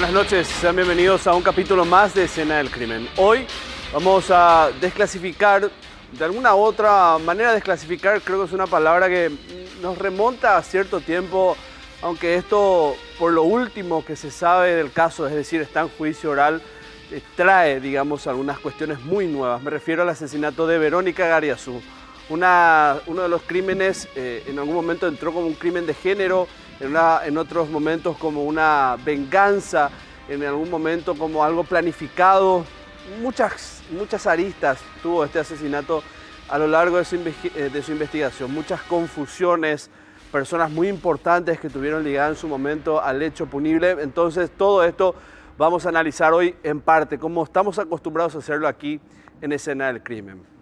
Buenas noches, sean bienvenidos a un capítulo más de Escena del Crimen. Hoy vamos a desclasificar, de alguna u otra manera desclasificar, creo que es una palabra que nos remonta a cierto tiempo, aunque esto, por lo último que se sabe del caso, es decir, está en juicio oral, trae, digamos, algunas cuestiones muy nuevas. Me refiero al asesinato de Verónica Gariazú. Uno de los crímenes en algún momento entró como un crimen de género, en otros momentos como una venganza, en algún momento como algo planificado. Muchas aristas tuvo este asesinato a lo largo de su investigación, muchas confusiones, personas muy importantes que tuvieron ligada en su momento al hecho punible. Entonces todo esto vamos a analizar hoy en parte, como estamos acostumbrados a hacerlo aquí en Escena del Crimen.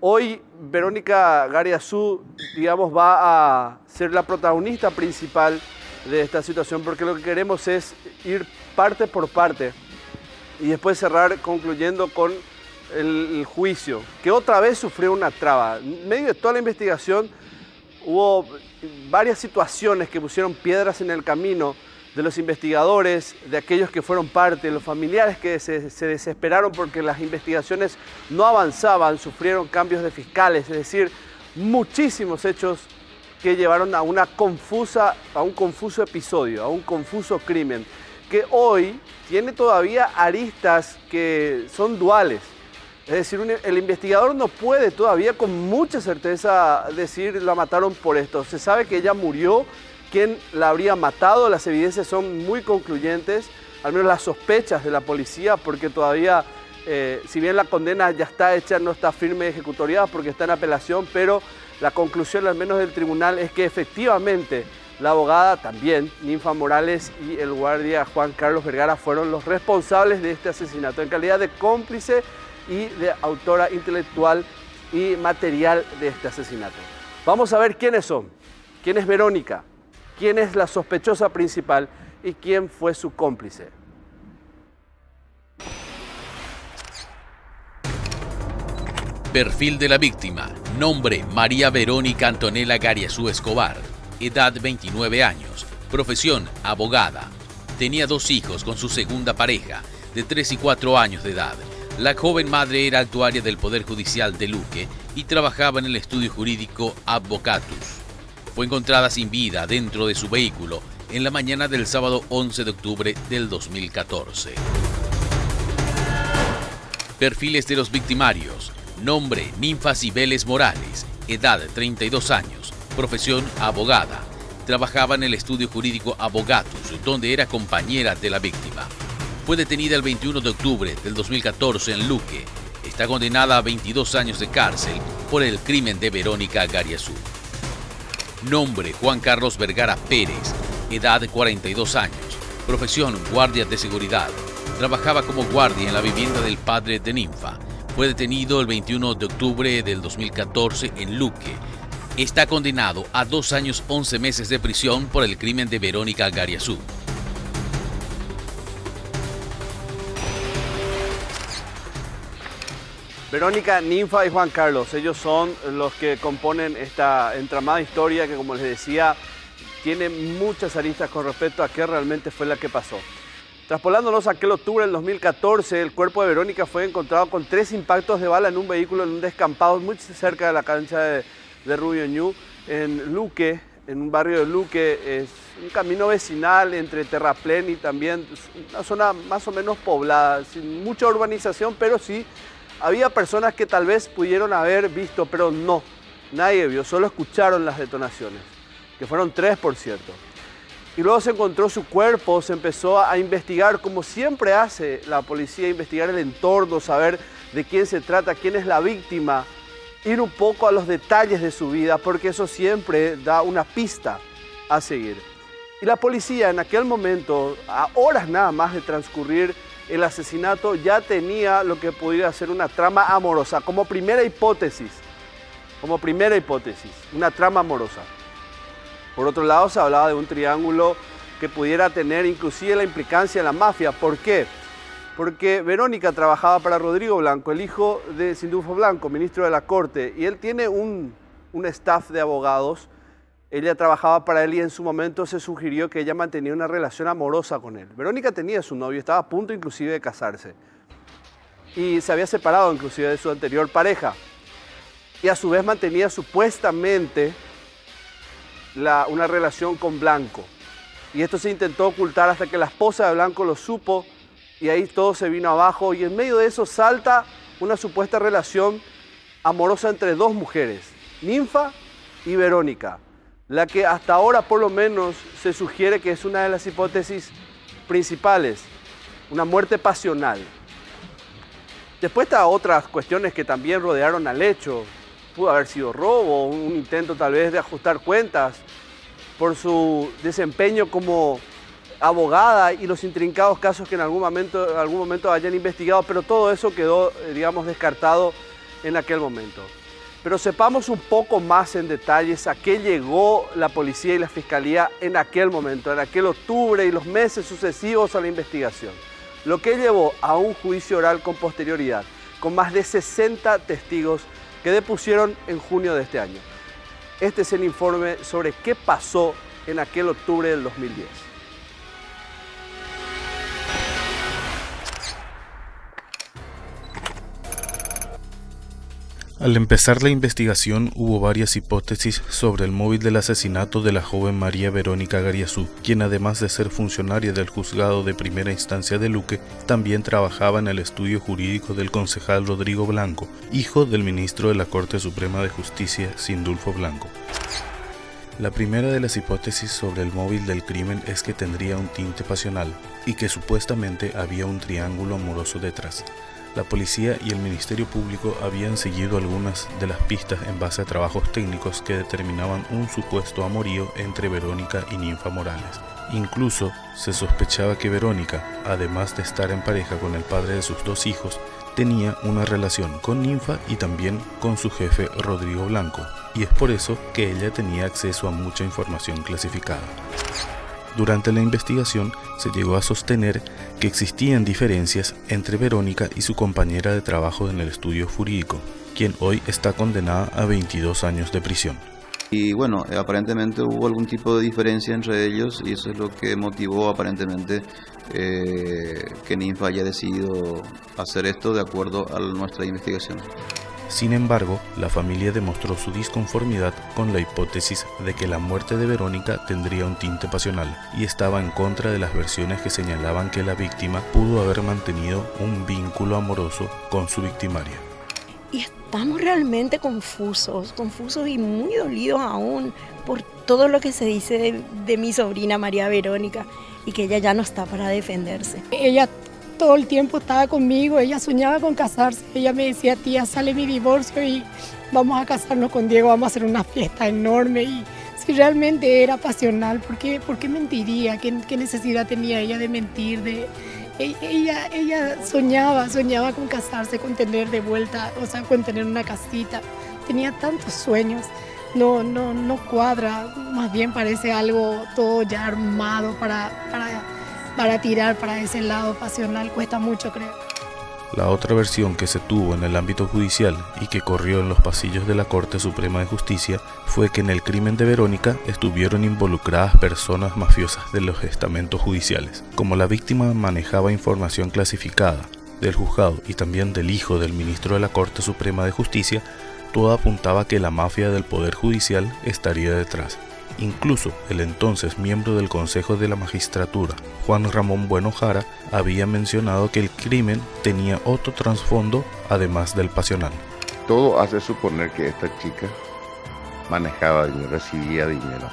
Hoy Verónica Gariazú, digamos, va a ser la protagonista principal de esta situación, porque lo que queremos es ir parte por parte y después cerrar concluyendo con el juicio, que otra vez sufrió una traba. En medio de toda la investigación hubo varias situaciones que pusieron piedras en el camino de los investigadores, de aquellos que fueron parte, de los familiares que se desesperaron porque las investigaciones no avanzaban, sufrieron cambios de fiscales, es decir, muchísimos hechos que llevaron a un confuso episodio, a un confuso crimen, que hoy tiene todavía aristas que son duales. Es decir, el investigador no puede todavía con mucha certeza decir la mataron por esto. Se sabe que ella murió. ¿Quién la habría matado? Las evidencias son muy concluyentes, al menos las sospechas de la policía, porque todavía, si bien la condena ya está hecha, no está firme ejecutoriada porque está en apelación, pero la conclusión al menos del tribunal es que efectivamente la abogada también, Ninfa Morales, y el guardia Juan Carlos Vergara fueron los responsables de este asesinato en calidad de cómplice y de autora intelectual y material de este asesinato. Vamos a ver quiénes son, quién es Verónica, quién es la sospechosa principal y quién fue su cómplice. Perfil de la víctima. Nombre: María Verónica Antonella Gariazú Escobar. Edad: 29 años. Profesión: abogada. Tenía 2 hijos con su segunda pareja, de 3 y 4 años de edad. La joven madre era actuaria del Poder Judicial de Luque y trabajaba en el estudio jurídico Advocatus. Fue encontrada sin vida dentro de su vehículo en la mañana del sábado 11 de octubre del 2014. Perfiles de los victimarios. Nombre: Ninfa Cibeles Morales. Edad: 32 años. Profesión: abogada. Trabajaba en el estudio jurídico Abogatus, donde era compañera de la víctima. Fue detenida el 21 de octubre del 2014 en Luque. Está condenada a 22 años de cárcel por el crimen de Verónica Gariazú. Nombre: Juan Carlos Vergara Pérez. Edad: 42 años. Profesión: guardia de seguridad. Trabajaba como guardia en la vivienda del padre de Ninfa. Fue detenido el 21 de octubre del 2014 en Luque. Está condenado a 2 años 11 meses de prisión por el crimen de Verónica Gariazú. Verónica, Ninfa y Juan Carlos, ellos son los que componen esta entramada historia que, como les decía, tiene muchas aristas con respecto a qué realmente fue la que pasó. Traspolándonos a aquel octubre del 2014, el cuerpo de Verónica fue encontrado con 3 impactos de bala en un vehículo en un descampado muy cerca de la cancha de Rubio Ñu, en Luque, en un barrio de Luque. Es un camino vecinal entre terraplén y también una zona más o menos poblada, sin mucha urbanización, pero sí había personas que tal vez pudieron haber visto, pero no, nadie vio, solo escucharon las detonaciones, que fueron 3, por cierto. Y luego se encontró su cuerpo, se empezó a investigar, como siempre hace la policía, investigar el entorno, saber de quién se trata, quién es la víctima, ir un poco a los detalles de su vida, porque eso siempre da una pista a seguir. Y la policía en aquel momento, a horas nada más de transcurrir el asesinato, ya tenía lo que pudiera ser una trama amorosa, como primera hipótesis, una trama amorosa. Por otro lado, se hablaba de un triángulo que pudiera tener inclusive la implicancia en la mafia. ¿Por qué? Porque Verónica trabajaba para Rodrigo Blanco, el hijo de Sindulfo Blanco, ministro de la Corte, y él tiene un staff de abogados Ella trabajaba para él y en su momento se sugirió que ella mantenía una relación amorosa con él. Verónica tenía su novio, estaba a punto inclusive de casarse. Y se había separado inclusive de su anterior pareja. Y a su vez mantenía supuestamente una relación con Blanco. Y esto se intentó ocultar hasta que la esposa de Blanco lo supo y ahí todo se vino abajo. Y en medio de eso salta una supuesta relación amorosa entre dos mujeres, Ninfa y Verónica, la que hasta ahora por lo menos se sugiere que es una de las hipótesis principales, una muerte pasional. Después están otras cuestiones que también rodearon al hecho. Pudo haber sido robo, un intento tal vez de ajustar cuentas por su desempeño como abogada y los intrincados casos que en algún momento hayan investigado, pero todo eso quedó, digamos, descartado en aquel momento. Pero sepamos un poco más en detalles a qué llegó la policía y la fiscalía en aquel momento, en aquel octubre y los meses sucesivos a la investigación. Lo que llevó a un juicio oral con posterioridad, con más de 60 testigos que depusieron en junio de este año. Este es el informe sobre qué pasó en aquel octubre del 2010. Al empezar la investigación hubo varias hipótesis sobre el móvil del asesinato de la joven María Verónica Gariazú, quien además de ser funcionaria del juzgado de primera instancia de Luque, también trabajaba en el estudio jurídico del concejal Rodrigo Blanco, hijo del ministro de la Corte Suprema de Justicia, Sindulfo Blanco. La primera de las hipótesis sobre el móvil del crimen es que tendría un tinte pasional y que supuestamente había un triángulo amoroso detrás. La policía y el Ministerio Público habían seguido algunas de las pistas en base a trabajos técnicos que determinaban un supuesto amorío entre Verónica y Ninfa Morales. Incluso se sospechaba que Verónica, además de estar en pareja con el padre de sus dos hijos, tenía una relación con Ninfa y también con su jefe Rodrigo Blanco, y es por eso que ella tenía acceso a mucha información clasificada. Durante la investigación se llegó a sostener que existían diferencias entre Verónica y su compañera de trabajo en el estudio jurídico, quien hoy está condenada a 22 años de prisión. Y bueno, aparentemente hubo algún tipo de diferencia entre ellos y eso es lo que motivó aparentemente que Ninfa haya decidido hacer esto de acuerdo a nuestra investigación. Sin embargo, la familia demostró su disconformidad con la hipótesis de que la muerte de Verónica tendría un tinte pasional y estaba en contra de las versiones que señalaban que la víctima pudo haber mantenido un vínculo amoroso con su victimaria. Y estamos realmente confusos y muy dolidos aún por todo lo que se dice de mi sobrina María Verónica y que ella ya no está para defenderse. Ella todo el tiempo estaba conmigo, ella soñaba con casarse, ella me decía, tía, sale mi divorcio y vamos a casarnos con Diego, vamos a hacer una fiesta enorme. Y si realmente era pasional, ¿por qué mentiría? ¿Qué necesidad tenía ella de mentir? Ella soñaba con casarse, con tener de vuelta, o sea, con tener una casita. Tenía tantos sueños, no cuadra, más bien parece algo todo ya armado para tirar para ese lado pasional, cuesta mucho, creo. La otra versión que se tuvo en el ámbito judicial y que corrió en los pasillos de la Corte Suprema de Justicia fue que en el crimen de Verónica estuvieron involucradas personas mafiosas de los estamentos judiciales. Como la víctima manejaba información clasificada del juzgado y también del hijo del ministro de la Corte Suprema de Justicia, todo apuntaba a que la mafia del Poder Judicial estaría detrás. Incluso el entonces miembro del Consejo de la Magistratura, Juan Ramón Bueno Jara, había mencionado que el crimen tenía otro trasfondo además del pasional. Todo hace suponer que esta chica manejaba dinero, recibía dinero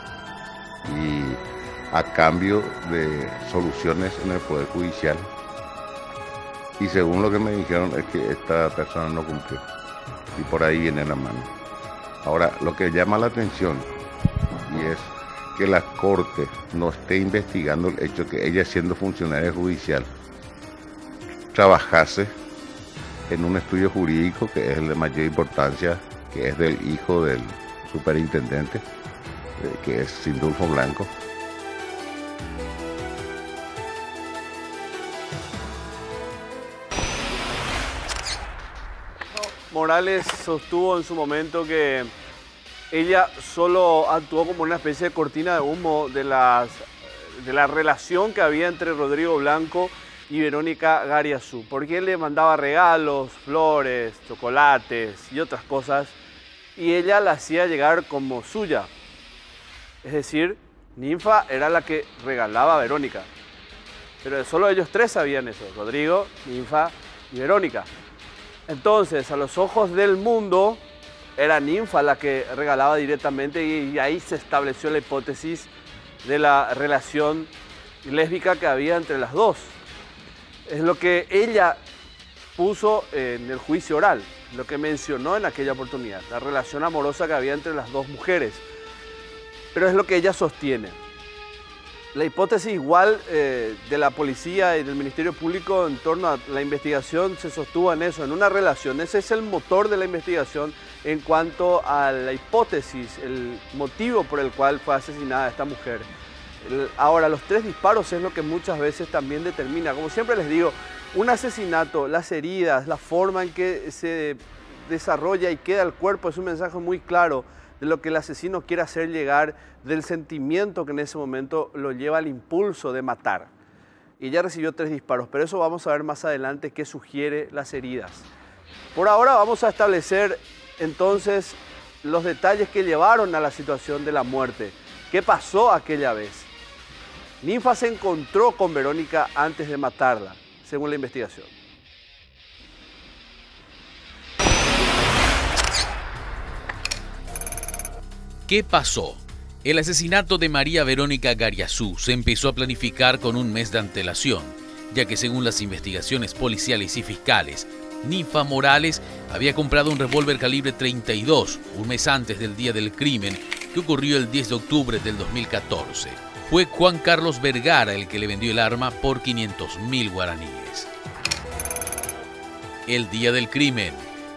y a cambio de soluciones en el Poder Judicial, y según lo que me dijeron es que esta persona no cumplió y por ahí viene la mano. Ahora, lo que llama la atención y es que la Corte no esté investigando el hecho que ella, siendo funcionaria judicial, trabajase en un estudio jurídico que es el de mayor importancia, que es del hijo del superintendente, que es Sindulfo Blanco. Morales sostuvo en su momento que ella solo actuó como una especie de cortina de humo de la relación que había entre Rodrigo Blanco y Verónica Gariazú, porque él le mandaba regalos, flores, chocolates y otras cosas, y ella la hacía llegar como suya. Es decir, Ninfa era la que regalaba a Verónica. Pero solo ellos tres sabían eso, Rodrigo, Ninfa y Verónica. Entonces, a los ojos del mundo, era Ninfa la que regalaba directamente y ahí se estableció la hipótesis de la relación lésbica que había entre las dos. Es lo que ella puso en el juicio oral, lo que mencionó en aquella oportunidad, la relación amorosa que había entre las dos mujeres. Pero es lo que ella sostiene. La hipótesis igual de la policía y del Ministerio Público en torno a la investigación se sostuvo en eso, en una relación. Ese es el motor de la investigación en cuanto a la hipótesis, el motivo por el cual fue asesinada esta mujer. Ahora, los 3 disparos es lo que muchas veces también determina. Como siempre les digo, un asesinato, las heridas, la forma en que se desarrolla y queda el cuerpo es un mensaje muy claro de lo que el asesino quiere hacer llegar, del sentimiento que en ese momento lo lleva al impulso de matar. Y ella recibió 3 disparos, pero eso vamos a ver más adelante qué sugiere las heridas. Por ahora vamos a establecer entonces los detalles que llevaron a la situación de la muerte. ¿Qué pasó aquella vez? Ninfa se encontró con Verónica antes de matarla, según la investigación. ¿Qué pasó? El asesinato de María Verónica Gariazú se empezó a planificar con un mes de antelación, ya que según las investigaciones policiales y fiscales, Ninfa Morales había comprado un revólver calibre 32 un mes antes del día del crimen, que ocurrió el 10 de octubre del 2014. Fue Juan Carlos Vergara el que le vendió el arma por 500.000 guaraníes. El día del crimen,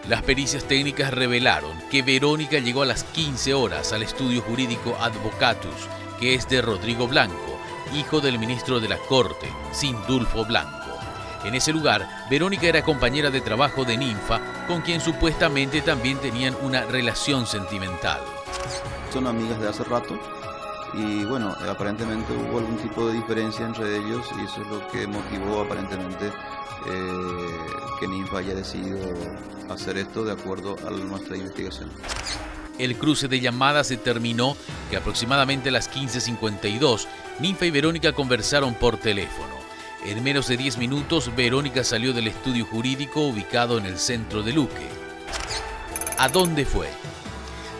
las pericias técnicas revelaron que Verónica llegó a las 15 horas al estudio jurídico Advocatus, que es de Rodrigo Blanco, hijo del ministro de la Corte, Sindulfo Blanco. En ese lugar, Verónica era compañera de trabajo de Ninfa, con quien supuestamente también tenían una relación sentimental. Son amigas de hace rato y bueno, aparentemente hubo algún tipo de diferencia entre ellos y eso es lo que motivó aparentemente que Ninfa haya decidido hacer esto de acuerdo a nuestra investigación. El cruce de llamadas determinó que aproximadamente a las 15:52, Ninfa y Verónica conversaron por teléfono. En menos de 10 minutos, Verónica salió del estudio jurídico ubicado en el centro de Luque. ¿A dónde fue?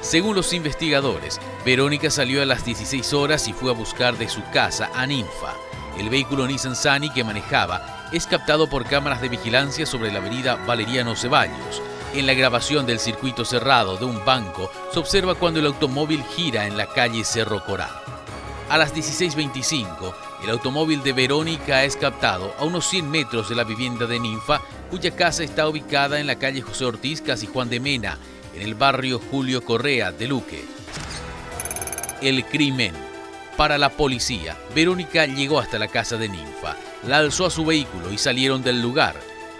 Según los investigadores, Verónica salió a las 16 horas y fue a buscar de su casa a Ninfa. El vehículo Nissan Sunny que manejaba es captado por cámaras de vigilancia sobre la avenida Valeriano Ceballos. En la grabación del circuito cerrado de un banco se observa cuando el automóvil gira en la calle Cerro Corá. A las 16:25, el automóvil de Verónica es captado a unos 100 metros de la vivienda de Ninfa, cuya casa está ubicada en la calle José Ortiz, casi Juan de Mena, en el barrio Julio Correa de Luque. El crimen. Para la policía, Verónica llegó hasta la casa de Ninfa, la alzó a su vehículo y salieron del lugar.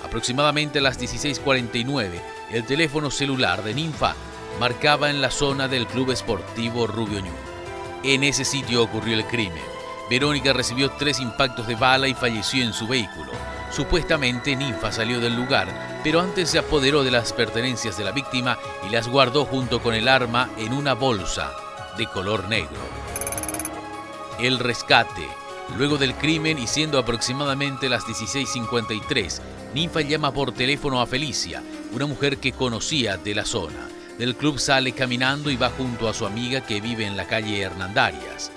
Aproximadamente a las 16:49, el teléfono celular de Ninfa marcaba en la zona del Club Esportivo Rubio Ñu. En ese sitio ocurrió el crimen. Verónica recibió 3 impactos de bala y falleció en su vehículo. Supuestamente Ninfa salió del lugar, pero antes se apoderó de las pertenencias de la víctima y las guardó junto con el arma en una bolsa de color negro. El rescate. Luego del crimen y siendo aproximadamente las 16:53, Ninfa llama por teléfono a Felicia, una mujer que conocía de la zona. Del club sale caminando y va junto a su amiga que vive en la calle Hernandarias.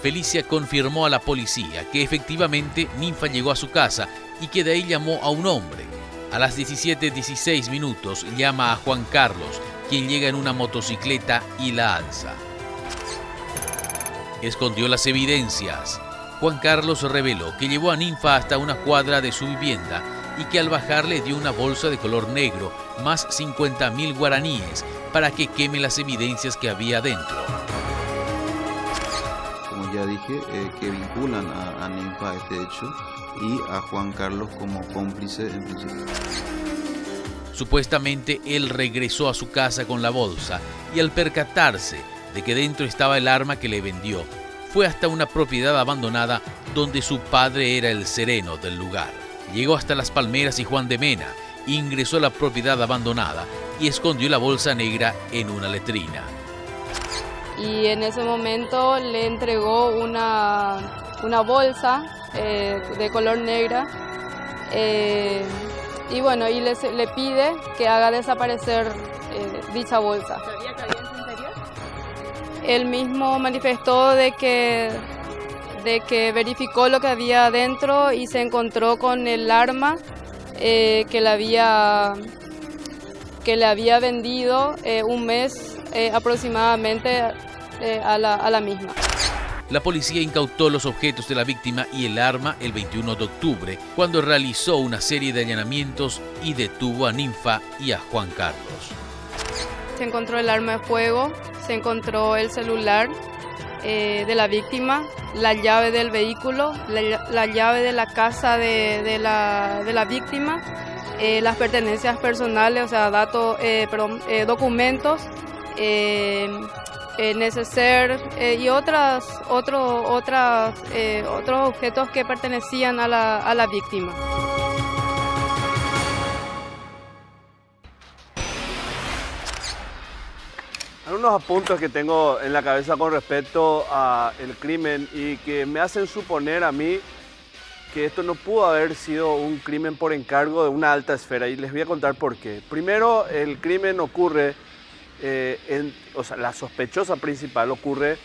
Felicia confirmó a la policía que efectivamente Ninfa llegó a su casa y que de ahí llamó a un hombre. A las 17:16 llama a Juan Carlos, quien llega en una motocicleta y la alza. Escondió las evidencias. Juan Carlos reveló que llevó a Ninfa hasta una cuadra de su vivienda y que al bajar le dio una bolsa de color negro más 50.000 guaraníes para que queme las evidencias que había dentro. Como ya dije, que vinculan a Ninfa a este hecho y a Juan Carlos como cómplice en principio. Supuestamente él regresó a su casa con la bolsa y al percatarse de que dentro estaba el arma que le vendió, fue hasta una propiedad abandonada donde su padre era el sereno del lugar. Llegó hasta Las Palmeras y Juan de Mena, ingresó a la propiedad abandonada y escondió la bolsa negra en una letrina. Y en ese momento le entregó una bolsa de color negra y bueno, y le pide que haga desaparecer dicha bolsa. ¿Sabía que había en su interior? Él mismo manifestó de que verificó lo que había adentro y se encontró con el arma que le había vendido un mes aproximadamente a la misma. La policía incautó los objetos de la víctima y el arma el 21 de octubre, cuando realizó una serie de allanamientos y detuvo a Ninfa y a Juan Carlos. Se encontró el arma de fuego, se encontró el celular de la víctima, la llave del vehículo, la llave de la casa de la víctima, las pertenencias personales, o sea, documentos, neceser y otros objetos que pertenecían a la víctima. Algunos apuntes que tengo en la cabeza con respecto al crimen y que me hacen suponer a mí que esto no pudo haber sido un crimen por encargo de una alta esfera, y les voy a contar por qué. Primero, el crimen ocurre, la sospechosa principal ocurre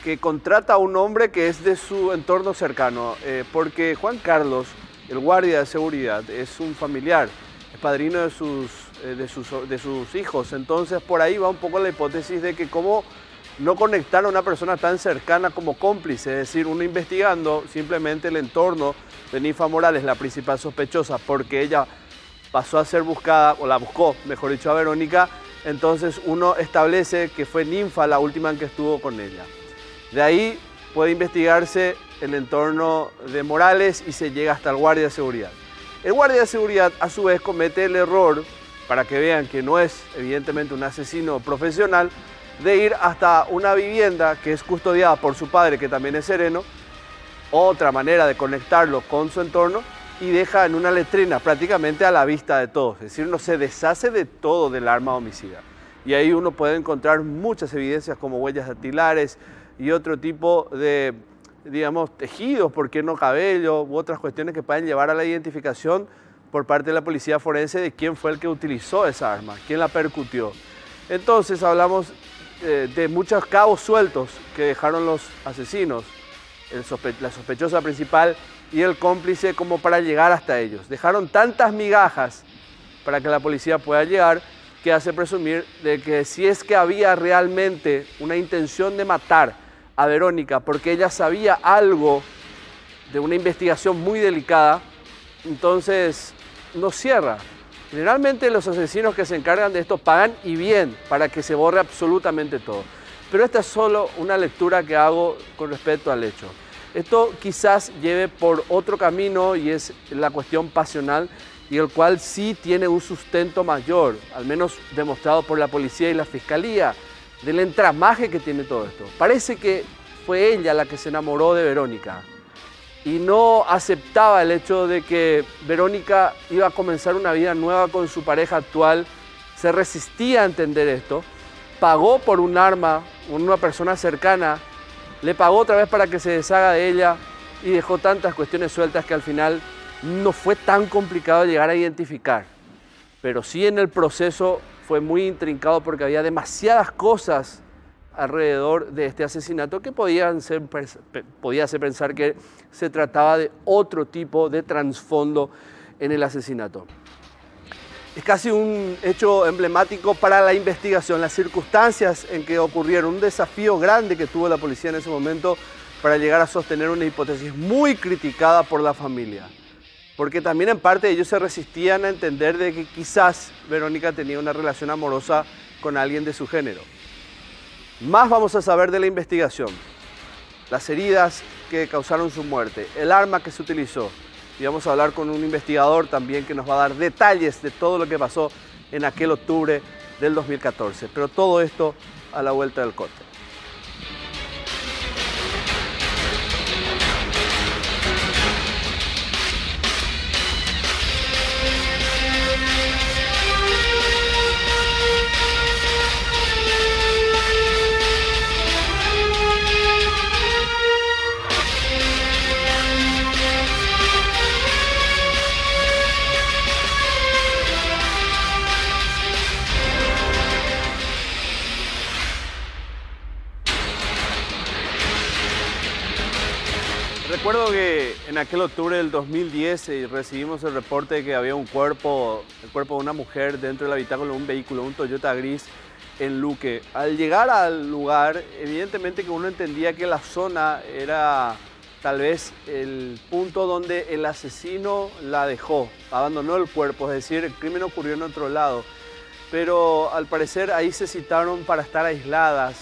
que contrata a un hombre que es de su entorno cercano, porque Juan Carlos, el guardia de seguridad, es un familiar, es padrino de sus hijos. Entonces por ahí va un poco la hipótesis de que cómo no conectar a una persona tan cercana como cómplice, es decir, uno investigando simplemente el entorno de Ninfa Morales, la principal sospechosa, porque ella pasó a ser buscada, o la buscó, mejor dicho, a Verónica. Entonces uno establece que fue Ninfa la última en que estuvo con ella. De ahí puede investigarse el entorno de Morales y se llega hasta el guardia de seguridad. El guardia de seguridad a su vez comete el error, para que vean que no es evidentemente un asesino profesional, de ir hasta una vivienda que es custodiada por su padre, que también es sereno, otra manera de conectarlo con su entorno, y deja en una letrina prácticamente a la vista de todos. Es decir, uno se deshace de todo del arma homicida. Y ahí uno puede encontrar muchas evidencias como huellas dactilares y otro tipo de, digamos, tejidos, por qué no cabello, u otras cuestiones que pueden llevar a la identificación por parte de la policía forense de quién fue el que utilizó esa arma, quién la percutió. Entonces hablamos de muchos cabos sueltos que dejaron los asesinos, la sospechosa principal y el cómplice, como para llegar hasta ellos. Dejaron tantas migajas para que la policía pueda llegar, que hace presumir de que si es que había realmente una intención de matar a Verónica, porque ella sabía algo de una investigación muy delicada, entonces no cierra. Generalmente los asesinos que se encargan de esto pagan, y bien, para que se borre absolutamente todo. Pero esta es solo una lectura que hago con respecto al hecho. Esto quizás lleve por otro camino, y es la cuestión pasional, y el cual sí tiene un sustento mayor, al menos demostrado por la policía y la fiscalía, del entramaje que tiene todo esto. Parece que fue ella la que se enamoró de Verónica y no aceptaba el hecho de que Verónica iba a comenzar una vida nueva con su pareja actual. Se resistía a entender esto, pagó por un arma, una persona cercana, le pagó otra vez para que se deshaga de ella y dejó tantas cuestiones sueltas que al final no fue tan complicado llegar a identificar. Pero sí, en el proceso fue muy intrincado porque había demasiadas cosas alrededor de este asesinato que podía hacer pensar que se trataba de otro tipo de trasfondo en el asesinato. Es casi un hecho emblemático para la investigación, las circunstancias en que ocurrieron, un desafío grande que tuvo la policía en ese momento para llegar a sostener una hipótesis muy criticada por la familia. Porque también en parte ellos se resistían a entender de que quizás Verónica tenía una relación amorosa con alguien de su género. Más vamos a saber de la investigación, las heridas que causaron su muerte, el arma que se utilizó, y vamos a hablar con un investigador también que nos va a dar detalles de todo lo que pasó en aquel octubre del 2014. Pero todo esto a la vuelta del corte. Recuerdo que en aquel octubre del 2010 recibimos el reporte de que había el cuerpo de una mujer dentro del habitáculo de un vehículo, un Toyota gris, en Luque. Al llegar al lugar, evidentemente que uno entendía que la zona era tal vez el punto donde el asesino la dejó, abandonó el cuerpo, es decir, el crimen ocurrió en otro lado. Pero al parecer ahí se citaron para estar aisladas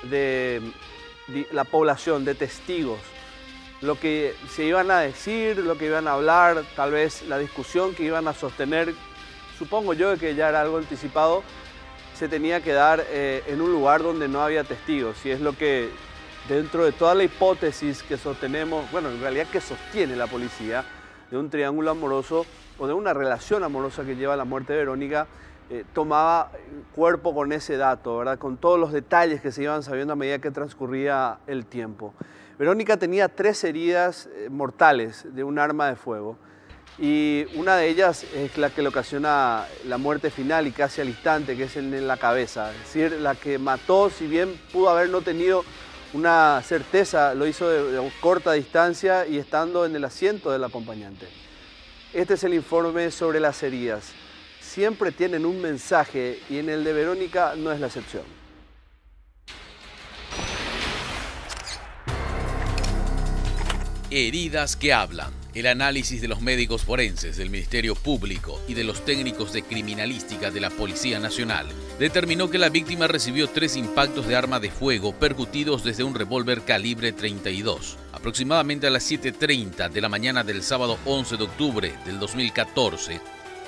de la población, de testigos. Lo que se iban a decir, lo que iban a hablar, tal vez la discusión que iban a sostener, supongo yo que ya era algo anticipado, se tenía que dar en un lugar donde no había testigos. Y es lo que dentro de toda la hipótesis que sostenemos, bueno, en realidad que sostiene la policía, de un triángulo amoroso o de una relación amorosa que lleva a la muerte de Verónica, tomaba cuerpo con ese dato, ¿verdad? Con todos los detalles que se iban sabiendo a medida que transcurría el tiempo. Verónica tenía 3 heridas mortales de un arma de fuego y una de ellas es la que le ocasiona la muerte final y casi al instante, que es en la cabeza. Es decir, la que mató, si bien pudo haber no tenido una certeza, lo hizo de corta distancia y estando en el asiento del acompañante. Este es el informe sobre las heridas. Siempre tienen un mensaje y en el de Verónica no es la excepción. Heridas que hablan. El análisis de los médicos forenses del Ministerio Público y de los técnicos de criminalística de la Policía Nacional determinó que la víctima recibió 3 impactos de arma de fuego percutidos desde un revólver calibre 32. Aproximadamente a las 7:30 de la mañana del sábado 11 de octubre del 2014,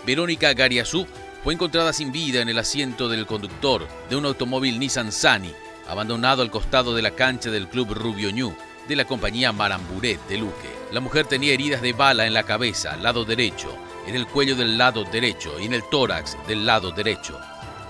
Verónica Gariazú fue encontrada sin vida en el asiento del conductor de un automóvil Nissan Sunny, abandonado al costado de la cancha del Club Rubio Ñu de la compañía Maramburet de Luque. La mujer tenía heridas de bala en la cabeza, lado derecho, en el cuello del lado derecho y en el tórax del lado derecho.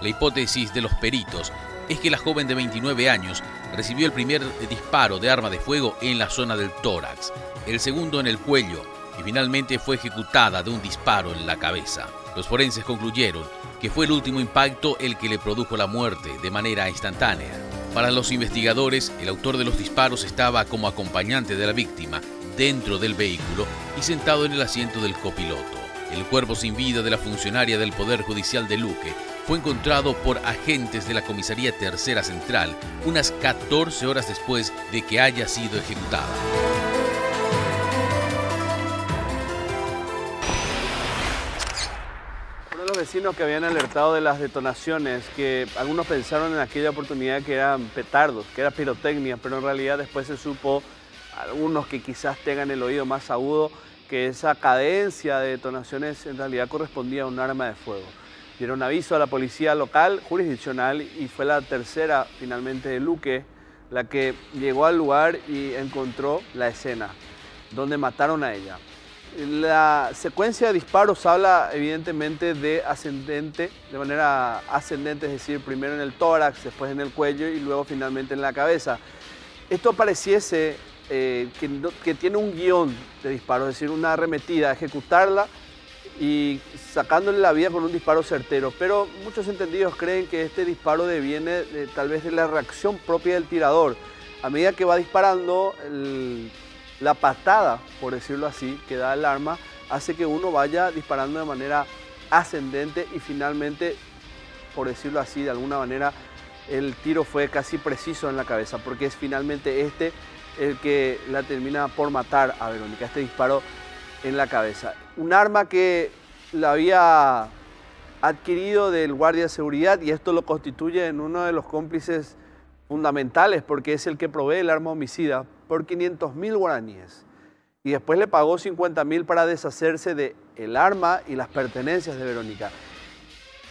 La hipótesis de los peritos es que la joven de 29 años recibió el primer disparo de arma de fuego en la zona del tórax, el segundo en el cuello y finalmente fue ejecutada de un disparo en la cabeza. Los forenses concluyeron que fue el último impacto el que le produjo la muerte de manera instantánea. Para los investigadores, el autor de los disparos estaba como acompañante de la víctima dentro del vehículo y sentado en el asiento del copiloto. El cuerpo sin vida de la funcionaria del Poder Judicial de Luque fue encontrado por agentes de la Comisaría Tercera Central unas 14 horas después de que haya sido ejecutada. Los vecinos que habían alertado de las detonaciones, que algunos pensaron en aquella oportunidad que eran petardos, que era pirotecnia, pero en realidad después se supo, algunos que quizás tengan el oído más agudo, que esa cadencia de detonaciones en realidad correspondía a un arma de fuego. Dieron aviso a la policía local, jurisdiccional, y fue la tercera finalmente de Luque la que llegó al lugar y encontró la escena donde mataron a ella. La secuencia de disparos habla evidentemente de manera ascendente, es decir, primero en el tórax, después en el cuello y luego finalmente en la cabeza. Esto pareciese que tiene un guión de disparos, es decir, una arremetida, ejecutarla y sacándole la vida con un disparo certero. Pero muchos entendidos creen que este disparo deviene tal vez de la reacción propia del tirador. A medida que va disparando, la patada, por decirlo así, que da el arma, hace que uno vaya disparando de manera ascendente y finalmente, por decirlo así, de alguna manera, el tiro fue casi preciso en la cabeza, porque es finalmente el que la termina por matar a Verónica, este disparo en la cabeza. Un arma que la había adquirido del guardia de seguridad y esto lo constituye en uno de los cómplices fundamentales porque es el que provee el arma homicida por 500.000 guaraníes. y después le pagó 50.000 para deshacerse del arma y las pertenencias de Verónica.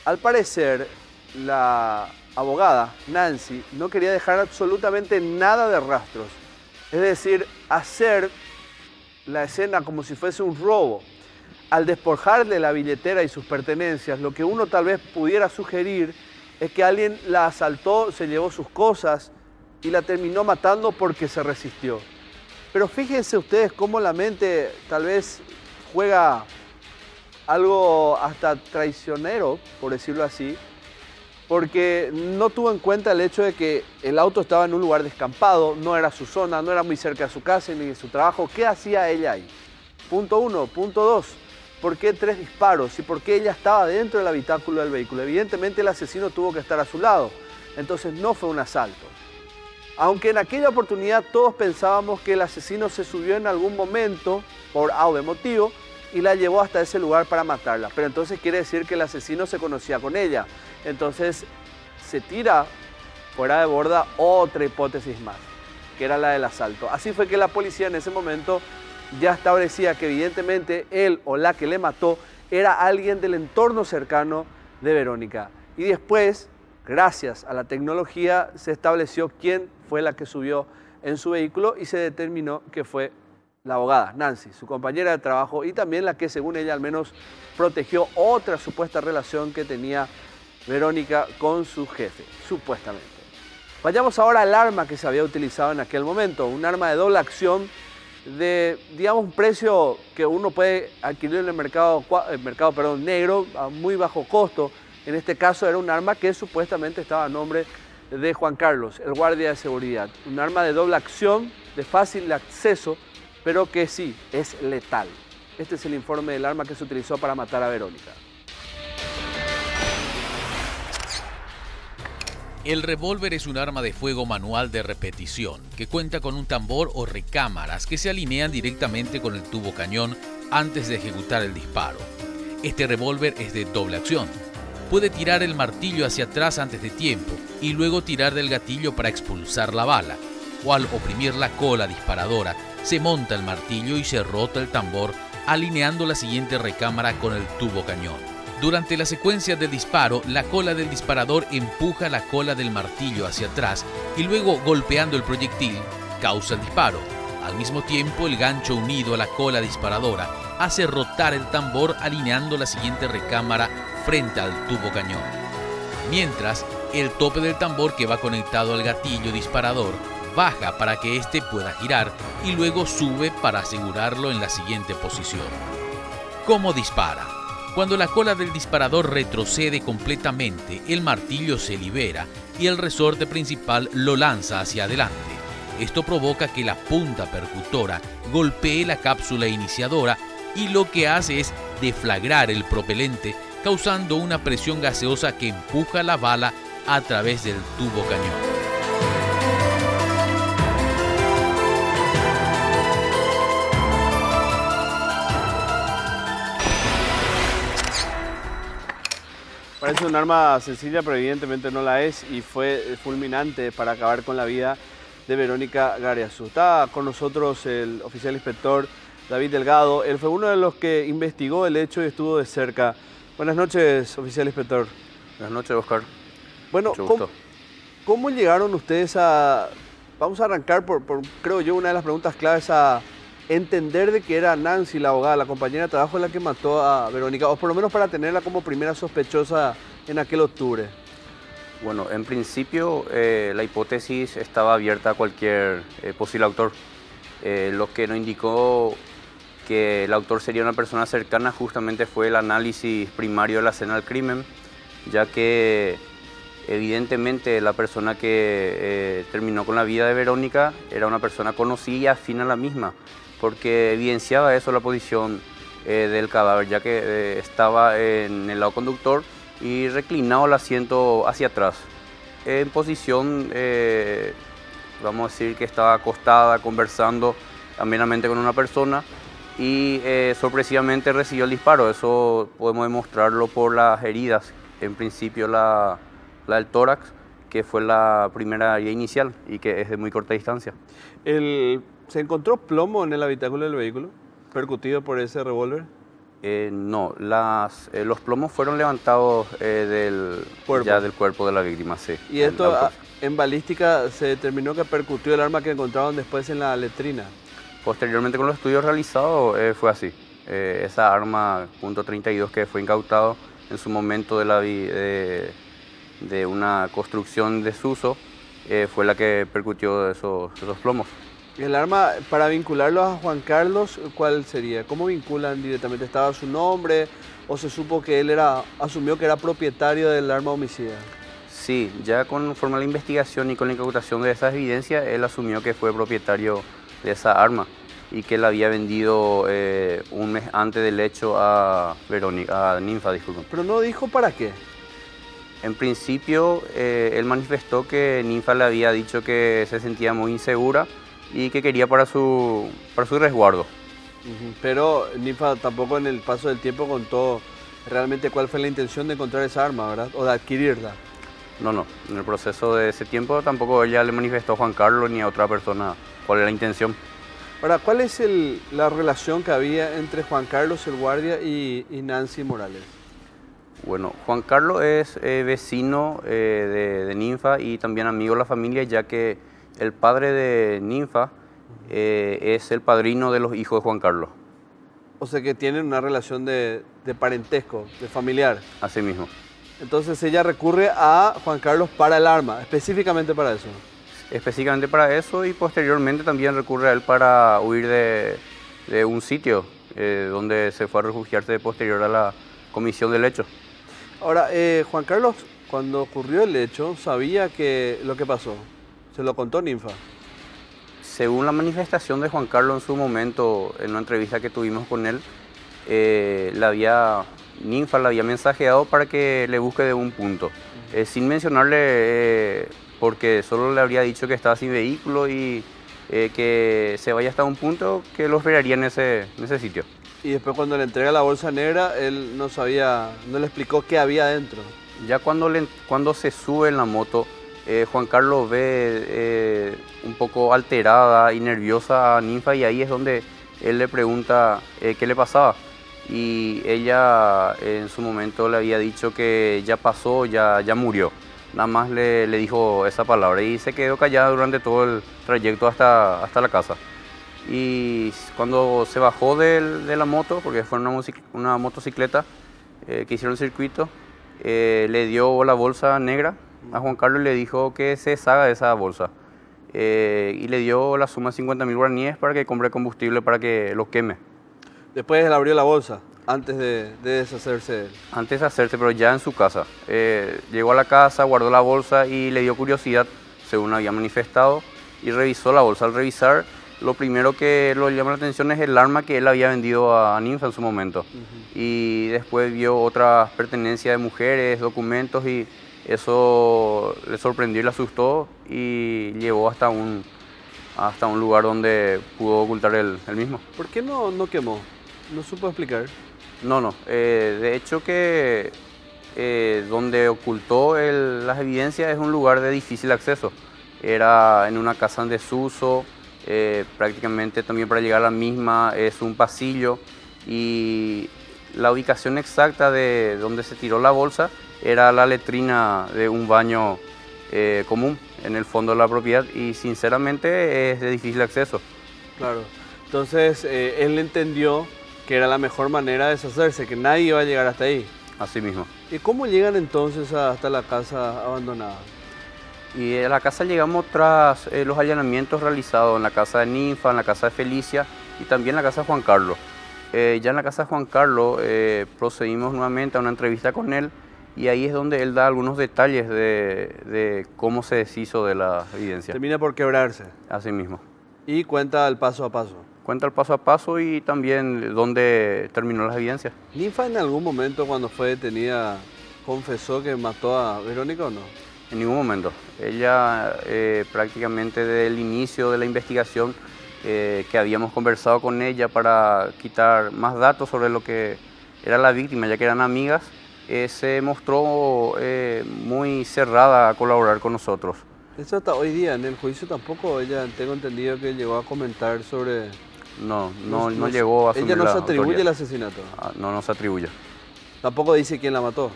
Al parecer, la abogada, Nancy, no quería dejar absolutamente nada de rastros. Es decir, hacer la escena como si fuese un robo. Al despojarle la billetera y sus pertenencias, lo que uno tal vez pudiera sugerir es que alguien la asaltó, se llevó sus cosas y la terminó matando porque se resistió. Pero fíjense ustedes cómo la mente tal vez juega algo hasta traicionero, por decirlo así, porque no tuvo en cuenta el hecho de que el auto estaba en un lugar descampado, no era su zona, no era muy cerca de su casa ni de su trabajo. ¿Qué hacía ella ahí? Punto 1. Punto 2. ¿Por qué 3 disparos? ¿Y por qué ella estaba dentro del habitáculo del vehículo? Evidentemente el asesino tuvo que estar a su lado, entonces no fue un asalto. Aunque en aquella oportunidad todos pensábamos que el asesino se subió en algún momento, por A motivo, y la llevó hasta ese lugar para matarla. Pero entonces quiere decir que el asesino se conocía con ella. Entonces se tira fuera de borda otra hipótesis más, que era la del asalto. Así fue que la policía en ese momento ya establecía que evidentemente él o la que le mató era alguien del entorno cercano de Verónica. Y después, gracias a la tecnología, se estableció quién fue la que subió en su vehículo y se determinó que fue la abogada, Nancy, su compañera de trabajo y también la que, según ella, al menos protegió otra supuesta relación que tenía Verónica con su jefe, supuestamente. Vayamos ahora al arma que se había utilizado en aquel momento, un arma de doble acción de, digamos, un precio que uno puede adquirir en el mercado negro a muy bajo costo. En este caso era un arma que supuestamente estaba a nombre de Juan Carlos, el guardia de seguridad. Un arma de doble acción, de fácil acceso, pero que sí, es letal. Este es el informe del arma que se utilizó para matar a Verónica. El revólver es un arma de fuego manual de repetición que cuenta con un tambor o recámaras que se alinean directamente con el tubo cañón antes de ejecutar el disparo. Este revólver es de doble acción. Puede tirar el martillo hacia atrás antes de tiempo y luego tirar del gatillo para expulsar la bala, o al oprimir la cola disparadora se monta el martillo y se rota el tambor alineando la siguiente recámara con el tubo cañón. Durante la secuencia de disparo, la cola del disparador empuja la cola del martillo hacia atrás y luego, golpeando el proyectil, causa el disparo. Al mismo tiempo, el gancho unido a la cola disparadora hace rotar el tambor alineando la siguiente recámara frente al tubo cañón. Mientras, el tope del tambor que va conectado al gatillo disparador baja para que éste pueda girar y luego sube para asegurarlo en la siguiente posición. ¿Cómo dispara? Cuando la cola del disparador retrocede completamente, el martillo se libera y el resorte principal lo lanza hacia adelante. Esto provoca que la punta percutora golpee la cápsula iniciadora y lo que hace es deflagrar el propelente, causando una presión gaseosa que empuja la bala a través del tubo cañón. Parece un arma sencilla, pero evidentemente no la es y fue fulminante para acabar con la vida de Verónica Gariazú. Está con nosotros el oficial inspector David Delgado. Él fue uno de los que investigó el hecho y estuvo de cerca. Buenas noches, oficial inspector. Buenas noches, Oscar. Bueno, ¿cómo llegaron ustedes a... Vamos a arrancar por, creo yo, una de las preguntas claves a entender de que era Nancy, la abogada, la compañera de trabajo, la que mató a Verónica, o por lo menos para tenerla como primera sospechosa en aquel octubre? Bueno, en principio la hipótesis estaba abierta a cualquier posible autor. Lo que nos indicó que el autor sería una persona cercana justamente fue el análisis primario de la escena del crimen, ya que evidentemente la persona que terminó con la vida de Verónica era una persona conocida y afín a la misma, porque evidenciaba eso la posición del cadáver, ya que estaba en el lado conductor y reclinado el asiento hacia atrás, en posición, vamos a decir que estaba acostada, conversando amenamente con una persona y sorpresivamente recibió el disparo. Eso podemos demostrarlo por las heridas, en principio la del tórax, que fue la primera herida inicial y que es de muy corta distancia. El ¿Se encontró plomo en el habitáculo del vehículo, percutido por ese revólver? No, los plomos fueron levantados del cuerpo de la víctima, sí. ¿Y esto en balística se determinó que percutió el arma que encontraron después en la letrina? Posteriormente con los estudios realizados fue así. Esa arma .32 que fue incautado en su momento de una construcción desuso fue la que percutió esos plomos. ¿El arma, para vincularlo a Juan Carlos, cuál sería? ¿Cómo vinculan directamente? ¿Estaba su nombre o se supo que él asumió que era propietario del arma homicida? Sí, ya conforme a la investigación y con la incautación de esas evidencias, él asumió que fue propietario de esa arma y que la había vendido un mes antes del hecho a Ninfa, disculpen. Pero no dijo para qué. En principio, él manifestó que Ninfa le había dicho que se sentía muy insegura y que quería para su resguardo. Pero Ninfa tampoco en el paso del tiempo contó realmente cuál fue la intención de encontrar esa arma, ¿verdad? O de adquirirla. No. En el proceso de ese tiempo tampoco ella le manifestó a Juan Carlos ni a otra persona cuál era la intención. Ahora, ¿cuál es la relación que había entre Juan Carlos, el guardia, y Nancy Morales? Bueno, Juan Carlos es vecino de Ninfa y también amigo de la familia, ya que el padre de Ninfa es el padrino de los hijos de Juan Carlos. O sea que tienen una relación de parentesco, de familiar. Así mismo. Entonces ella recurre a Juan Carlos para el arma, específicamente para eso. Específicamente para eso y posteriormente también recurre a él para huir de un sitio donde se fue a refugiarse posterior a la comisión del hecho. Ahora, Juan Carlos, cuando ocurrió el hecho, ¿sabía lo que pasó? ¿Se lo contó Ninfa? Según la manifestación de Juan Carlos en su momento, en una entrevista que tuvimos con él, Ninfa le había mensajeado para que le busque de un punto, sin mencionarle, porque solo le habría dicho que estaba sin vehículo y que se vaya hasta un punto que lo esperaría en ese sitio. Y después cuando le entrega la bolsa negra, él no le explicó qué había dentro. Ya cuando se sube en la moto, Juan Carlos ve un poco alterada y nerviosa a Ninfa y ahí es donde él le pregunta qué le pasaba. Y ella en su momento le había dicho que ya pasó, ya murió. Nada más le dijo esa palabra y se quedó callada durante todo el trayecto hasta la casa. Y cuando se bajó de la moto, porque fue una motocicleta que hicieron el circuito, le dio la bolsa negra a Juan Carlos y le dijo que se deshaga de esa bolsa. Y le dio la suma de 50.000 guaraníes para que compre combustible para que lo queme. Después él abrió la bolsa, antes de deshacerse de él. Antes de deshacerse, pero ya en su casa. Llegó a la casa, guardó la bolsa y le dio curiosidad, según había manifestado, y revisó la bolsa. Al revisar, lo primero que lo llama la atención es el arma que él había vendido a Ninfa en su momento. Y después vio otras pertenencias de mujeres, documentos y eso le sorprendió y le asustó y llevó hasta un lugar donde pudo ocultar el mismo. ¿Por qué no quemó? ¿No supo explicar? No. De hecho que donde ocultó las evidencias es un lugar de difícil acceso. Era en una casa en desuso, prácticamente también para llegar a la misma es un pasillo y la ubicación exacta de donde se tiró la bolsa era la letrina de un baño común en el fondo de la propiedad y sinceramente es de difícil acceso. Claro, entonces él entendió que era la mejor manera de deshacerse, que nadie iba a llegar hasta ahí. Así mismo. ¿Y cómo llegan entonces hasta la casa abandonada? Y a la casa llegamos tras los allanamientos realizados en la casa de Ninfa, en la casa de Felicia y también en la casa de Juan Carlos. Ya en la casa de Juan Carlos procedimos nuevamente a una entrevista con él y ahí es donde él da algunos detalles de cómo se deshizo de la evidencia. Termina por quebrarse. Así mismo. Y cuenta el paso a paso. Cuenta el paso a paso y también dónde terminó las evidencias. ¿Ninfa en algún momento cuando fue detenida confesó que mató a Verónica o no? En ningún momento. Ella prácticamente desde el inicio de la investigación que habíamos conversado con ella para quitar más datos sobre lo que era la víctima, ya que eran amigas, se mostró muy cerrada a colaborar con nosotros. Eso hasta hoy día, en el juicio tampoco ella, tengo entendido que llegó a comentar sobre... No llegó a asumir ella no la se atribuye autoría. el asesinato. No se atribuye. Tampoco dice quién la mató.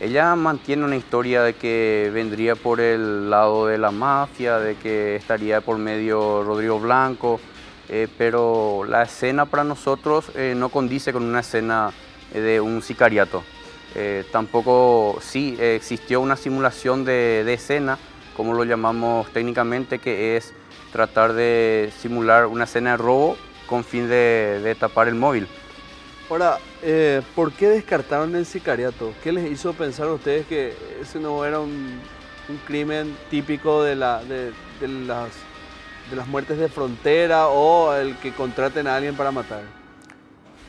Ella mantiene una historia de que vendría por el lado de la mafia, de que estaría por medio Rodrigo Blanco, pero la escena para nosotros no condice con una escena de un sicariato. Tampoco sí existió una simulación de escena, como lo llamamos técnicamente, que es tratar de simular una escena de robo con fin de tapar el móvil. Ahora, ¿por qué descartaron el sicariato? ¿Qué les hizo pensar a ustedes que ese no era un crimen típico de las muertes de frontera o el que contraten a alguien para matar?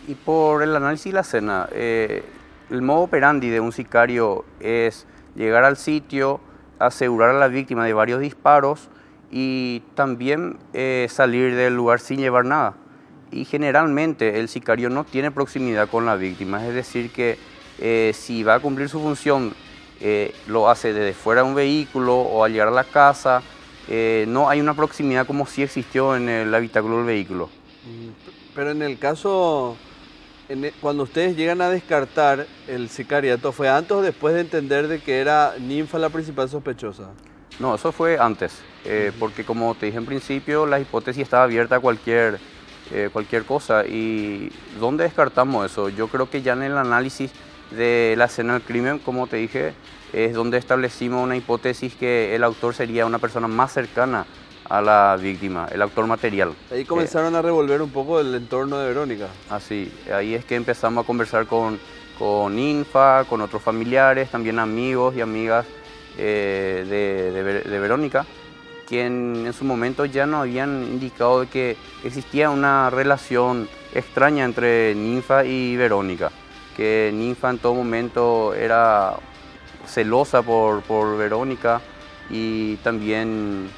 Y por el análisis de la escena, el modo operandi de un sicario es llegar al sitio, asegurar a la víctima de varios disparos y también salir del lugar sin llevar nada. Y generalmente el sicario no tiene proximidad con la víctima, es decir que si va a cumplir su función lo hace desde fuera de un vehículo o al llegar a la casa, no hay una proximidad como si existió en el habitáculo del vehículo. Pero en el caso, cuando ustedes llegan a descartar el sicariato, ¿fue antes o después de entender de que era Ninfa la principal sospechosa? No, eso fue antes, porque como te dije en principio, la hipótesis estaba abierta a cualquier cosa. ¿Y dónde descartamos eso? Yo creo que ya en el análisis de la escena del crimen, como te dije, es donde establecimos una hipótesis que el autor sería una persona más cercana a la víctima, el autor material. Ahí comenzaron a revolver un poco el entorno de Verónica. Así, ahí es que empezamos a conversar con Ninfa, con otros familiares, también amigos y amigas de Verónica, quien en su momento ya nos habían indicado de que existía una relación extraña entre Ninfa y Verónica, que Ninfa en todo momento era celosa por Verónica y también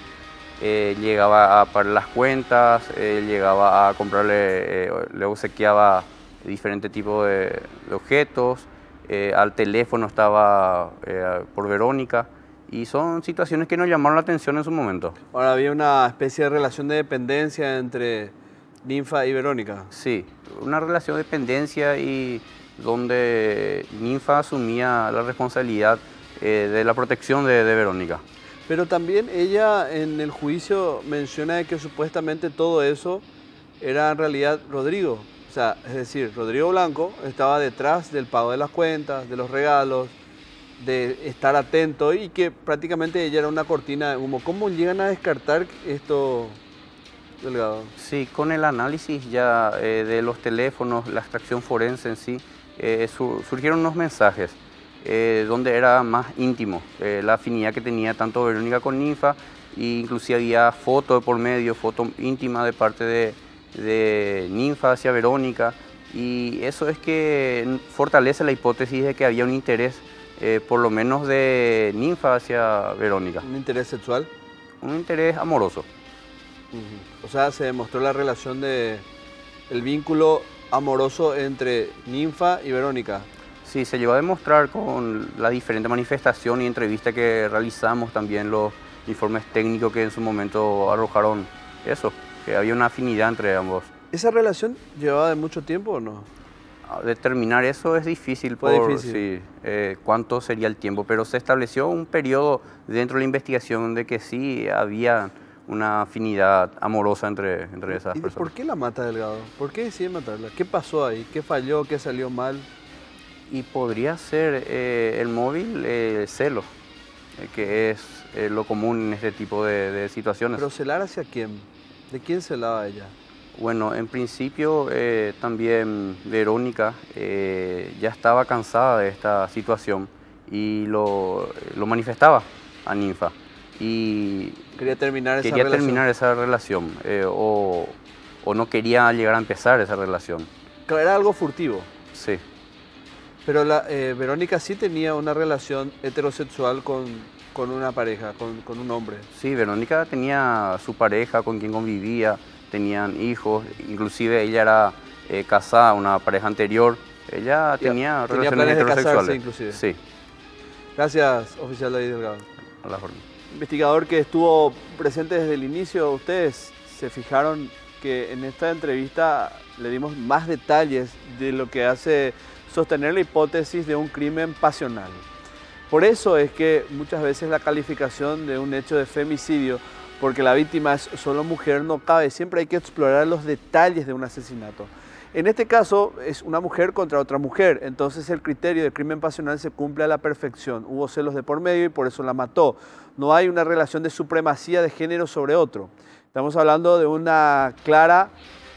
llegaba a pagar las cuentas, llegaba a comprarle, le obsequiaba diferentes tipos de objetos, al teléfono estaba por Verónica. Y son situaciones que nos llamaron la atención en su momento. Ahora, ¿había una especie de relación de dependencia entre Ninfa y Verónica? Sí, una relación de dependencia y donde Ninfa asumía la responsabilidad de la protección de Verónica. Pero también ella en el juicio menciona de que supuestamente todo eso era en realidad Rodrigo. O sea, es decir, Rodrigo Blanco estaba detrás del pago de las cuentas, de los regalos, de estar atento y que prácticamente ella era una cortina de humo. ¿Cómo llegan a descartar esto, Delgado? Sí, con el análisis ya de los teléfonos, la extracción forense en sí, surgieron unos mensajes donde era más íntimo la afinidad que tenía tanto Verónica con Ninfa, e inclusive había foto de por medio, foto íntima de parte de Ninfa hacia Verónica, y eso es que fortalece la hipótesis de que había un interés por lo menos de Ninfa hacia Verónica. ¿Un interés sexual? Un interés amoroso. O sea, se demostró la relación el vínculo amoroso entre Ninfa y Verónica. Sí, se llegó a demostrar con la diferente manifestación y entrevista que realizamos, también los informes técnicos que en su momento arrojaron eso, que había una afinidad entre ambos. ¿Esa relación llevaba de mucho tiempo o no? Determinar eso es difícil, difícil. Sí, cuánto sería el tiempo, pero se estableció un periodo dentro de la investigación de que sí había una afinidad amorosa entre esas personas. ¿Por qué la mata Delgado? ¿Por qué decide matarla? ¿Qué pasó ahí? ¿Qué falló? ¿Qué salió mal? Y podría ser el móvil celo, que es lo común en este tipo de situaciones. ¿Pero celar hacia quién? ¿De quién celaba ella? Bueno, en principio también Verónica ya estaba cansada de esta situación y lo manifestaba a Ninfa. Y quería terminar esa relación o no quería llegar a empezar esa relación. Claro, era algo furtivo. Sí. Pero Verónica sí tenía una relación heterosexual con una pareja, con un hombre. Sí, Verónica tenía su pareja con quien convivía, tenían hijos, inclusive ella era casada, una pareja anterior. Ella tenía relaciones planes heterosexuales. De casarse, inclusive. Sí. Gracias, oficial David Delgado. A la orden. investigador que estuvo presente desde el inicio, ustedes se fijaron que en esta entrevista le dimos más detalles de lo que hace sostener la hipótesis de un crimen pasional. Por eso es que muchas veces la calificación de un hecho de femicidio, porque la víctima es solo mujer, no cabe. Siempre hay que explorar los detalles de un asesinato. En este caso es una mujer contra otra mujer, entonces el criterio de crimen pasional se cumple a la perfección. Hubo celos de por medio y por eso la mató. No hay una relación de supremacía de género sobre otro. Estamos hablando de una clara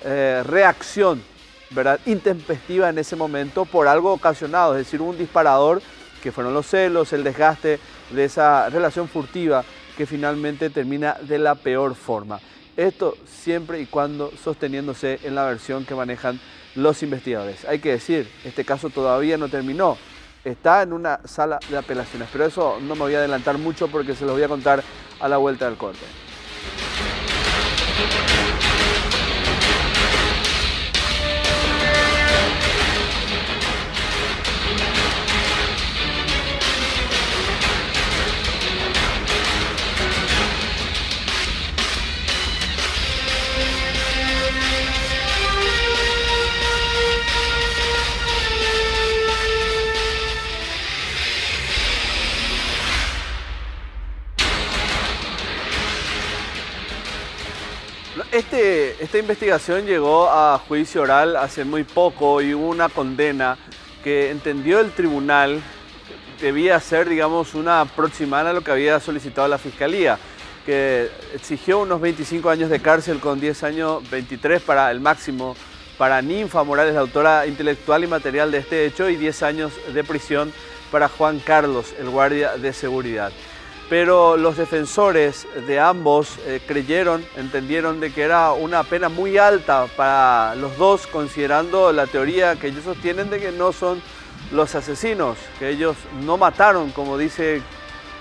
reacción, ¿verdad?, intempestiva en ese momento por algo ocasionado, es decir, un disparador que fueron los celos, el desgaste de esa relación furtiva que finalmente termina de la peor forma. Esto siempre y cuando sosteniéndose en la versión que manejan los investigadores. Hay que decir, este caso todavía no terminó, está en una sala de apelaciones, pero eso no me voy a adelantar mucho porque se los voy a contar a la vuelta del corte. Esta investigación llegó a juicio oral hace muy poco y hubo una condena que entendió el tribunal debía ser, digamos, una aproximada a lo que había solicitado la Fiscalía, que exigió unos 25 años de cárcel con 10 años, 23 para el máximo, para Ninfa Morales, la autora intelectual y material de este hecho, y 10 años de prisión para Juan Carlos, el guardia de seguridad. Pero los defensores de ambos entendieron de que era una pena muy alta para los dos, considerando la teoría que ellos sostienen de que no son los asesinos, que ellos no mataron, como dice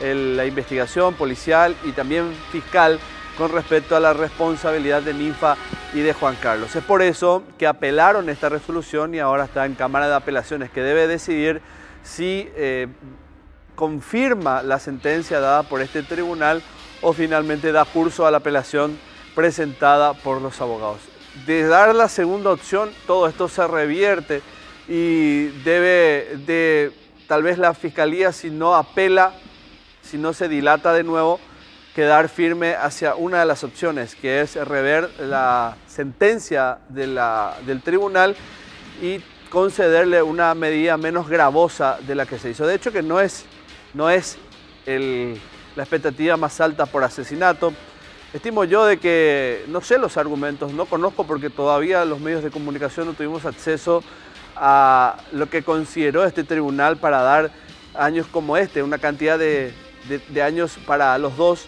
la investigación policial y también fiscal, con respecto a la responsabilidad de Ninfa y de Juan Carlos. Es por eso que apelaron esta resolución y ahora está en Cámara de Apelaciones, que debe decidir si confirma la sentencia dada por este tribunal o finalmente da curso a la apelación presentada por los abogados. De dar la segunda opción, todo esto se revierte y tal vez la Fiscalía, si no apela, si no se dilata de nuevo, quedar firme hacia una de las opciones, que es rever la sentencia del tribunal y concederle una medida menos gravosa de la que se hizo. De hecho, que no es la expectativa más alta por asesinato. Estimo yo de que, no sé los argumentos, no conozco porque todavía los medios de comunicación no tuvimos acceso a lo que consideró este tribunal para dar años como este, una cantidad de años para los dos.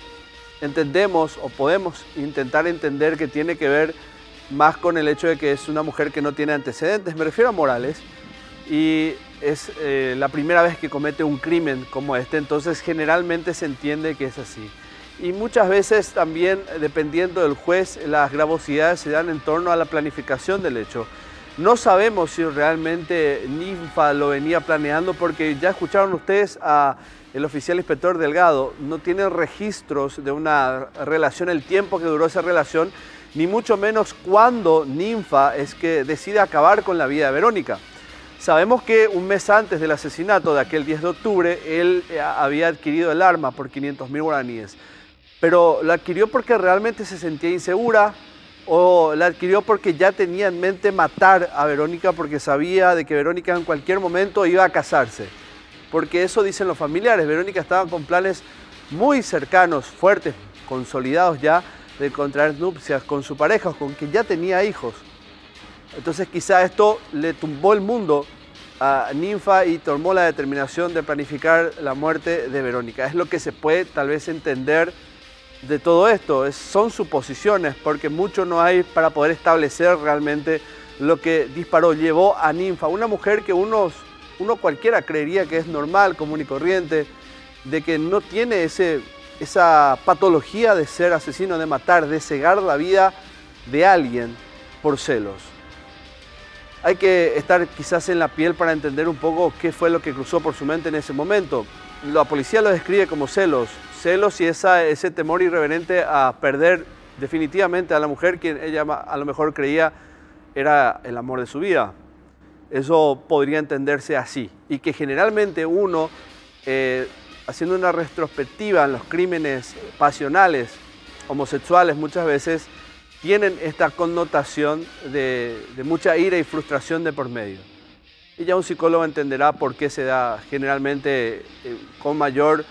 Entendemos o podemos intentar entender que tiene que ver más con el hecho de que es una mujer que no tiene antecedentes, me refiero a Morales, y es la primera vez que comete un crimen como este, entonces generalmente se entiende que es así. Y muchas veces también, dependiendo del juez, las gravosidades se dan en torno a la planificación del hecho. No sabemos si realmente Ninfa lo venía planeando porque ya escucharon ustedes al oficial inspector Delgado, no tiene registros de una relación, el tiempo que duró esa relación, ni mucho menos cuándo Ninfa es que decide acabar con la vida de Verónica. Sabemos que un mes antes del asesinato de aquel 10 de octubre, él había adquirido el arma por 500.000 guaraníes. Pero la adquirió porque realmente se sentía insegura o la adquirió porque ya tenía en mente matar a Verónica porque sabía de que Verónica en cualquier momento iba a casarse. Porque eso dicen los familiares, Verónica estaba con planes muy cercanos, fuertes, consolidados ya, de contraer nupcias con su pareja, con quien ya tenía hijos. Entonces quizá esto le tumbó el mundo a Ninfa y tomó la determinación de planificar la muerte de Verónica. Es lo que se puede tal vez entender de todo esto. Son suposiciones porque mucho no hay para poder establecer realmente lo que disparó, llevó a Ninfa, una mujer que uno cualquiera creería que es normal, común y corriente, de que no tiene esa patología de ser asesino, de matar, de cegar la vida de alguien por celos. Hay que estar quizás en la piel para entender un poco qué fue lo que cruzó por su mente en ese momento. La policía lo describe como celos celos y ese temor irreverente a perder definitivamente a la mujer, quien ella a lo mejor creía era el amor de su vida. Eso podría entenderse así. Y que generalmente uno, haciendo una retrospectiva en los crímenes pasionales, homosexuales, muchas veces tienen esta connotación de mucha ira y frustración de por medio. Y ya un psicólogo entenderá por qué se da generalmente con mayor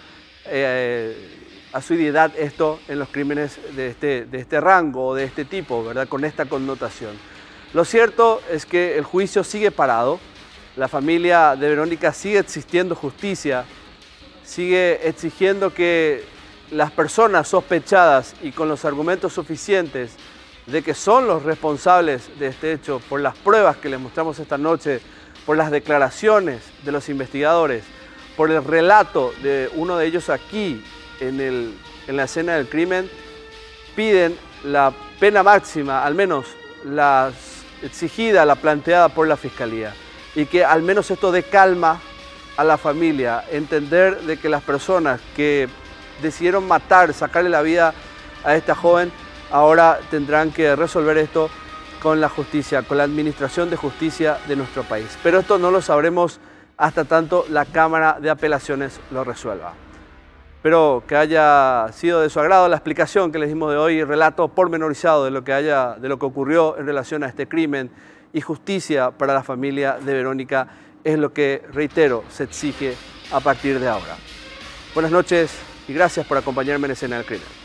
asiduidad esto en los crímenes de este rango o de este tipo, ¿verdad? Con esta connotación. Lo cierto es que el juicio sigue parado, la familia de Verónica sigue exigiendo justicia, sigue exigiendo que las personas sospechadas y con los argumentos suficientes de que son los responsables de este hecho, por las pruebas que les mostramos esta noche, por las declaraciones de los investigadores, por el relato de uno de ellos aquí en la escena del crimen, piden la pena máxima, al menos la exigida, la planteada por la Fiscalía, y que al menos esto dé calma a la familia, entender de que las personas que decidieron matar, sacarle la vida a esta joven, ahora tendrán que resolver esto con la justicia, con la administración de justicia de nuestro país. Pero esto no lo sabremos hasta tanto la Cámara de Apelaciones lo resuelva. Espero que haya sido de su agrado la explicación que les dimos de hoy, el relato pormenorizado de lo que ocurrió en relación a este crimen, y justicia para la familia de Verónica es lo que, reitero, se exige a partir de ahora. Buenas noches y gracias por acompañarme en Escena del Crimen.